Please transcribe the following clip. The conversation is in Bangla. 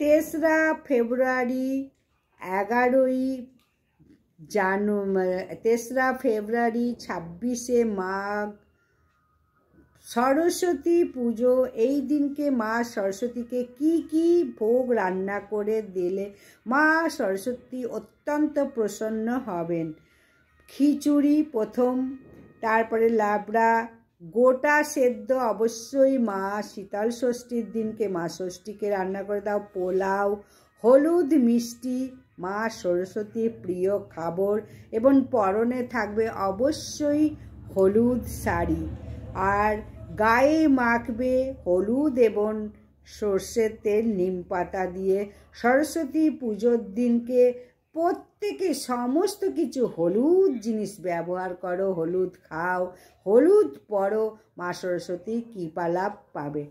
তেসরা ফেব্রুয়ারি 26শে মাঘ সরস্বতী পুজো। এই দিনকে মা সরস্বতীকে কি ভোগ রান্না করে দিলে মা সরস্বতী অত্যন্ত প্রসন্ন হবেন? খিচুড়ি প্রথম, তারপরে লাবড়া, গোটা সেদ্ধ অবশ্যই মা শীতল ষষ্ঠীর দিনকে মা ষষ্ঠীকে রান্না করে দাও। পোলাও, হলুদ মিষ্টি মা সরস্বতীর প্রিয় খাবার, এবং পরনে থাকবে অবশ্যই হলুদ শাড়ি, আর গায়ে মাখবে হলুদ এবং সর্ষের তেল নিম পাতা দিয়ে। সরস্বতী পুজোর দিনকে প্রত্যেকে সমস্ত কিছু হলুদ জিনিস ব্যবহার করো, হলুদ খাও, হলুদ পরো, মা সরস্বতী কৃপা লাভ পাবে।